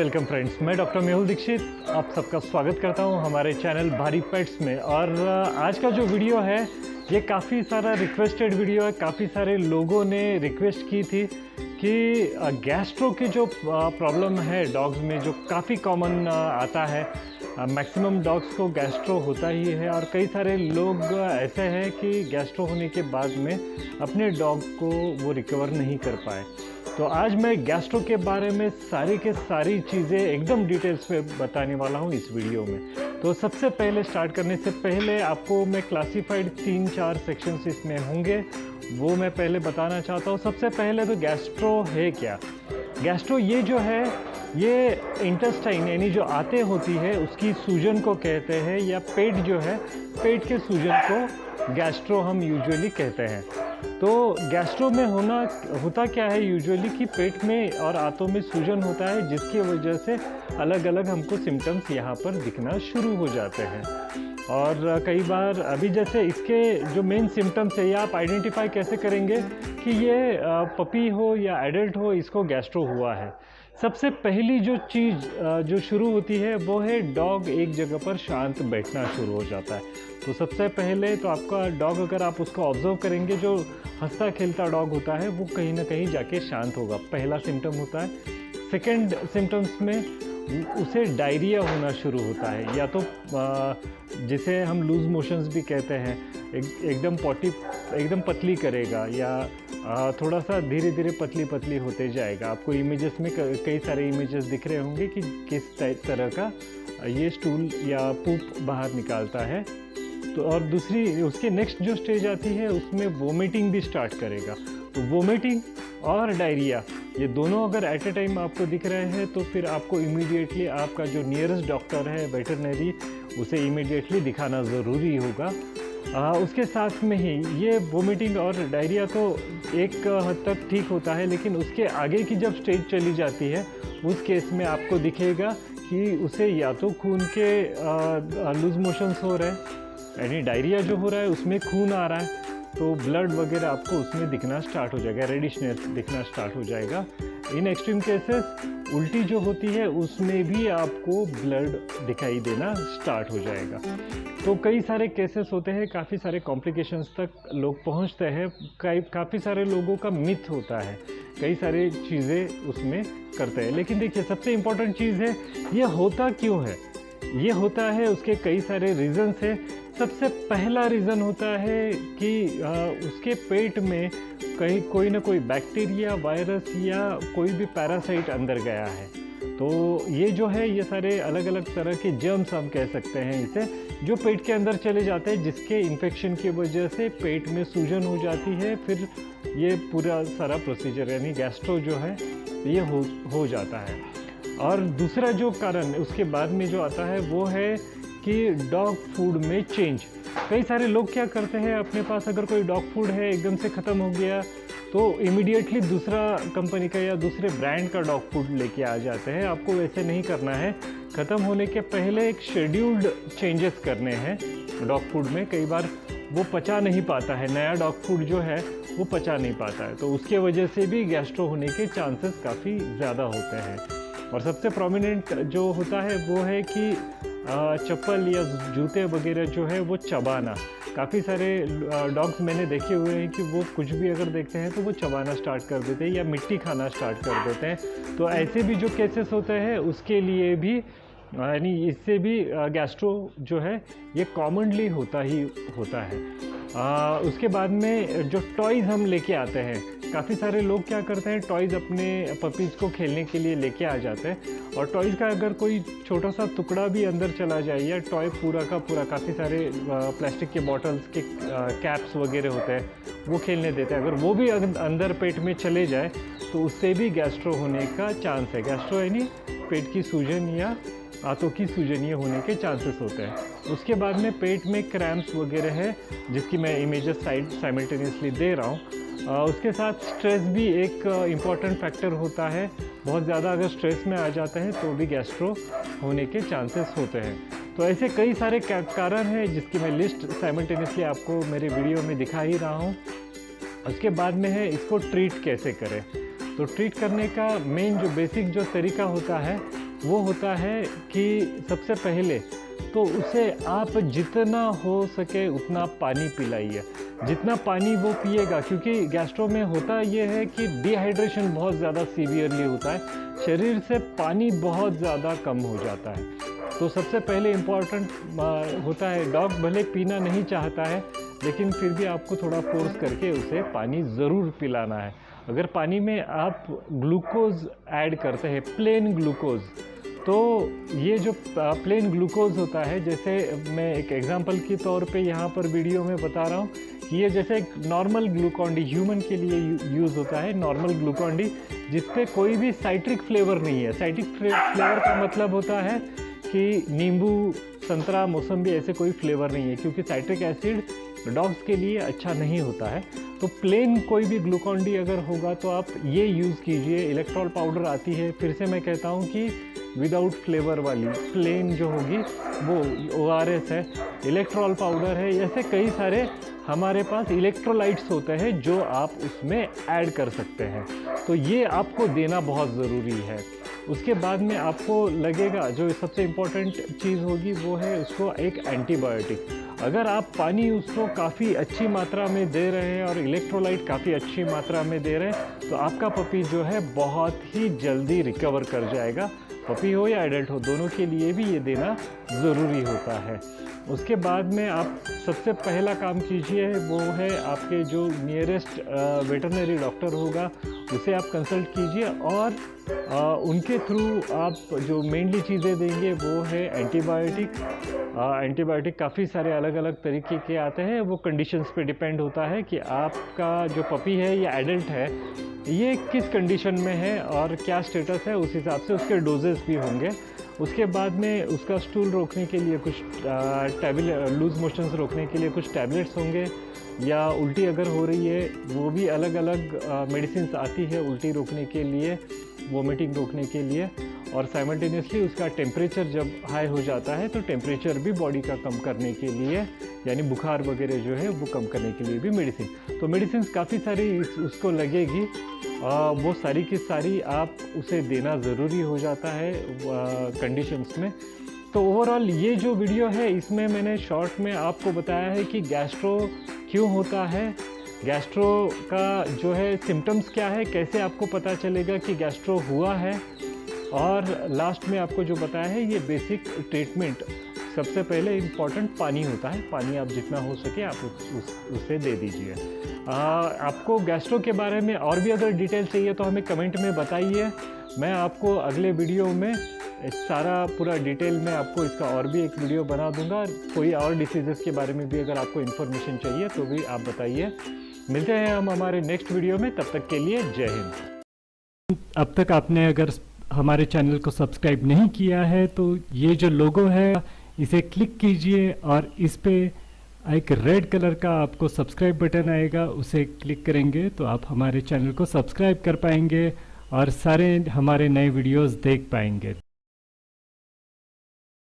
Welcome friends, मैं doctor Mehul Dixit आप सबका स्वागत करता हूं हमारे चैनल भारी पेट्स में। और आज का जो वीडियो है ये काफ़ी सारा रिक्वेस्टेड वीडियो है। काफ़ी सारे लोगों ने रिक्वेस्ट की थी कि गैस्ट्रो की जो प्रॉब्लम है डॉग्स में, जो काफ़ी कॉमन आता है, मैक्सिमम डॉग्स को गैस्ट्रो होता ही है। और कई सारे लोग ऐसे हैं कि गैस्ट्रो होने के बाद में अपने डॉग को वो रिकवर नहीं कर पाए। तो आज मैं गैस्ट्रो के बारे में सारी के सारी चीज़ें एकदम डिटेल्स में बताने वाला हूँ इस वीडियो में। तो सबसे पहले स्टार्ट करने से पहले आपको मैं क्लासिफाइड 3-4 सेक्शंस इसमें होंगे, वो मैं पहले बताना चाहता हूँ। सबसे पहले तो गैस्ट्रो है क्या। गैस्ट्रो ये जो है ये इंटेस्टाइन यानी जो आते होती है उसकी सूजन को कहते हैं, या पेट जो है पेट के सूजन को गैस्ट्रो हम यूजुअली कहते हैं। तो गैस्ट्रो में होता क्या है यूजुअली कि पेट में और आंतों में सूजन होता है, जिसकी वजह से अलग अलग हमको सिम्टम्स यहाँ पर दिखना शुरू हो जाते हैं। और कई बार अभी जैसे इसके जो मेन सिम्टम्स है, ये आप आइडेंटिफाई कैसे करेंगे कि ये पपी हो या एडल्ट हो, इसको गैस्ट्रो हुआ है। सबसे पहली जो चीज़ जो शुरू होती है वो है डॉग एक जगह पर शांत बैठना शुरू हो जाता है। तो सबसे पहले तो आपका डॉग, अगर आप उसको ऑब्जर्व करेंगे, जो हंसता खेलता डॉग होता है वो कहीं ना कहीं जाके शांत होगा, पहला सिम्टम होता है। सेकंड सिम्टम्स में उसे डायरिया होना शुरू होता है, या तो जिसे हम लूज मोशंस भी कहते हैं, एकदम पतली करेगा, या थोड़ा सा धीरे धीरे पतली पतली होते जाएगा। आपको इमेजेस में कई सारे इमेजेस दिख रहे होंगे कि किस तरह का ये स्टूल या पूप बाहर निकालता है। तो और दूसरी उसके नेक्स्ट जो स्टेज आती है उसमें वोमिटिंग भी स्टार्ट करेगा। तो वोमिटिंग और डायरिया ये दोनों अगर एट ए टाइम आपको दिख रहे हैं तो फिर आपको इमीडिएटली आपका जो नियरेस्ट डॉक्टर है वेटरनरी, उसे इमीडिएटली दिखाना ज़रूरी होगा। उसके साथ में ही ये वोमिटिंग और डायरिया तो एक हद तक ठीक होता है, लेकिन उसके आगे की जब स्टेज चली जाती है उस केस में आपको दिखेगा कि उसे या तो खून के लूज मोशंस हो रहे हैं, यानी डायरिया जो हो रहा है उसमें खून आ रहा है, तो ब्लड वगैरह आपको उसमें दिखना स्टार्ट हो जाएगा, रेडिशनेस दिखना स्टार्ट हो जाएगा। इन एक्सट्रीम केसेस उल्टी जो होती है उसमें भी आपको ब्लड दिखाई देना स्टार्ट हो जाएगा। तो कई सारे केसेस होते हैं, काफ़ी सारे कॉम्प्लिकेशंस तक लोग पहुंचते हैं। काफ़ी सारे लोगों का मिथ होता है, कई सारी चीज़ें उसमें करते हैं। लेकिन देखिए, सबसे इम्पोर्टेंट चीज़ है ये होता क्यों है। ये होता है, उसके कई सारे रीज़न्स हैं। सबसे पहला रीज़न होता है कि उसके पेट में कहीं कोई ना कोई बैक्टीरिया, वायरस या कोई भी पैरासाइट अंदर गया है। तो ये जो है ये सारे अलग अलग तरह के जर्म्स हम कह सकते हैं इसे, जो पेट के अंदर चले जाते हैं, जिसके इन्फेक्शन की वजह से पेट में सूजन हो जाती है। फिर ये पूरा सारा प्रोसीजर यानी गैस्ट्रो जो है ये हो जाता है। और दूसरा जो कारण उसके बाद में जो आता है वो है कि डॉग फूड में चेंज। कई सारे लोग क्या करते हैं, अपने पास अगर कोई डॉग फूड है एकदम से ख़त्म हो गया तो इमीडिएटली दूसरा कंपनी का या दूसरे ब्रांड का डॉग फूड लेके आ जाते हैं। आपको वैसे नहीं करना है। ख़त्म होने के पहले एक शेड्यूल्ड चेंजेस करने हैं डॉग फूड में। कई बार वो पचा नहीं पाता है, नया डॉग फूड जो है वो पचा नहीं पाता है, तो उसके वजह से भी गैस्ट्रो होने के चांसेस काफ़ी ज़्यादा होते हैं। और सबसे प्रोमिनेंट जो होता है वो है कि चप्पल या जूते वगैरह जो है वो चबाना। काफ़ी सारे डॉग्स मैंने देखे हुए हैं कि वो कुछ भी अगर देखते हैं तो वो चबाना स्टार्ट कर देते हैं या मिट्टी खाना स्टार्ट कर देते हैं। तो ऐसे भी जो केसेस होते हैं उसके लिए भी यानी इससे भी गैस्ट्रो जो है ये कॉमनली होता है। उसके बाद में जो टॉयज़ हम लेके आते हैं, काफ़ी सारे लोग क्या करते हैं, टॉयज़ अपने पपीज़ को खेलने के लिए लेके आ जाते हैं, और टॉयज़ का अगर कोई छोटा सा टुकड़ा भी अंदर चला जाए या टॉय पूरा का पूरा, काफ़ी सारे प्लास्टिक के बॉटल्स के कैप्स वगैरह होते हैं वो खेलने देते हैं, अगर वो भी अंदर पेट में चले जाए तो उससे भी गैस्ट्रो होने का चांस है। गैस्ट्रो यानी पेट की सूजन या आंतों की सूजन ये होने के चांसेस होते हैं। उसके बाद में पेट में क्रैम्प्स वगैरह है, जिसकी मैं इमेजेस साइमल्टेनियसली दे रहा हूँ। उसके साथ स्ट्रेस भी एक इम्पॉर्टेंट फैक्टर होता है। बहुत ज़्यादा अगर स्ट्रेस में आ जाते हैं तो भी गैस्ट्रो होने के चांसेस होते हैं। तो ऐसे कई सारे कारण हैं जिसकी मैं लिस्ट साइमल्टेनियसली आपको मेरे वीडियो में दिखा ही रहा हूँ। उसके बाद में है इसको ट्रीट कैसे करें। तो ट्रीट करने का मेन जो बेसिक जो तरीका होता है वो होता है कि सबसे पहले तो उसे आप जितना हो सके उतना पानी पिलाइए, जितना पानी वो पिएगा, क्योंकि गैस्ट्रो में होता ये है कि डिहाइड्रेशन बहुत ज़्यादा सीवियरली होता है, शरीर से पानी बहुत ज़्यादा कम हो जाता है। तो सबसे पहले इम्पॉर्टेंट होता है, डॉग भले पीना नहीं चाहता है लेकिन फिर भी आपको थोड़ा फोर्स करके उसे पानी ज़रूर पिलाना है। अगर पानी में आप ग्लूकोज ऐड करते हैं, प्लेन ग्लूकोज, तो ये जो प्लेन ग्लूकोज होता है, जैसे मैं एक एग्जांपल के तौर पे यहाँ पर वीडियो में बता रहा हूँ कि ये जैसे एक नॉर्मल ग्लूकॉन डी ह्यूमन के लिए यूज़ होता है, नॉर्मल ग्लूकॉन डी, जिसपे कोई भी साइट्रिक फ्लेवर नहीं है। साइट्रिक फ्लेवर का मतलब होता है कि नींबू, संतरा, मौसम्बी ऐसे कोई फ्लेवर नहीं है, क्योंकि साइट्रिक एसिड डॉग्स के लिए अच्छा नहीं होता है। तो प्लेन कोई भी ग्लूकॉन डी अगर होगा तो आप ये यूज़ कीजिए। इलेक्ट्रॉल पाउडर आती है, फिर से मैं कहता हूँ कि विदाउट फ्लेवर वाली प्लेन जो होगी वो ORS है, इलेक्ट्रॉल पाउडर है, ऐसे कई सारे हमारे पास इलेक्ट्रोलाइट्स होते हैं जो आप उसमें ऐड कर सकते हैं। तो ये आपको देना बहुत ज़रूरी है। उसके बाद में आपको लगेगा, जो सबसे इम्पोर्टेंट चीज़ होगी वो है उसको एक एंटीबायोटिक। अगर आप पानी उसको काफ़ी अच्छी मात्रा में दे रहे हैं और इलेक्ट्रोलाइट काफ़ी अच्छी मात्रा में दे रहे हैं तो आपका पपी जो है बहुत ही जल्दी रिकवर कर जाएगा। पपी हो या एडल्ट हो, दोनों के लिए भी ये देना ज़रूरी होता है। उसके बाद में आप सबसे पहला काम कीजिए वो है आपके जो नियरेस्ट वेटरनरी डॉक्टर होगा उसे आप कंसल्ट कीजिए, और उनके थ्रू आप जो मेनली चीज़ें देंगे वो है एंटीबायोटिक। एंटीबायोटिक काफ़ी सारे अलग अलग तरीके के आते हैं, वो कंडीशंस पे डिपेंड होता है कि आपका जो पपी है या एडल्ट है ये किस कंडीशन में है और क्या स्टेटस है, उस हिसाब से उसके डोजेस भी होंगे। उसके बाद में उसका स्टूल रोकने के लिए कुछ टैबलेट, लूज मोशंस रोकने के लिए कुछ टैबलेट्स होंगे, या उल्टी अगर हो रही है वो भी अलग अलग मेडिसिन आती है उल्टी रोकने के लिए, वोमिटिंग रोकने के लिए। और साइमल्टेनियसली उसका टेम्परेचर जब हाई हो जाता है तो टेम्परेचर भी बॉडी का कम करने के लिए, यानी बुखार वगैरह जो है वो कम करने के लिए भी मेडिसिन, तो मेडिसिन काफ़ी सारी उसको लगेगी, वो सारी की सारी आप उसे देना ज़रूरी हो जाता है कंडीशंस में। तो ओवरऑल ये जो वीडियो है इसमें मैंने शॉर्ट में आपको बताया है कि गैस्ट्रो क्यों होता है, गैस्ट्रो का जो है सिम्टम्स क्या है, कैसे आपको पता चलेगा कि गैस्ट्रो हुआ है, और लास्ट में आपको जो बताया है ये बेसिक ट्रीटमेंट। सबसे पहले इम्पॉर्टेंट पानी होता है, पानी आप जितना हो सके आप उसे दे दीजिए। आपको गैस्ट्रो के बारे में और भी अगर डिटेल चाहिए तो हमें कमेंट में बताइए, मैं आपको अगले वीडियो में सारा पूरा डिटेल में आपको इसका और भी एक वीडियो बना दूंगा। कोई और डिसीज़ेस के बारे में भी अगर आपको इन्फॉर्मेशन चाहिए तो भी आप बताइए। मिलते हैं हम हमारे नेक्स्ट वीडियो में, तब तक के लिए जय हिंद। अब तक आपने अगर हमारे चैनल को सब्सक्राइब नहीं किया है तो ये जो लोगो है इसे क्लिक कीजिए और इस पे एक रेड कलर का आपको सब्सक्राइब बटन आएगा, उसे क्लिक करेंगे तो आप हमारे चैनल को सब्सक्राइब कर पाएंगे और सारे हमारे नए वीडियोस देख पाएंगे।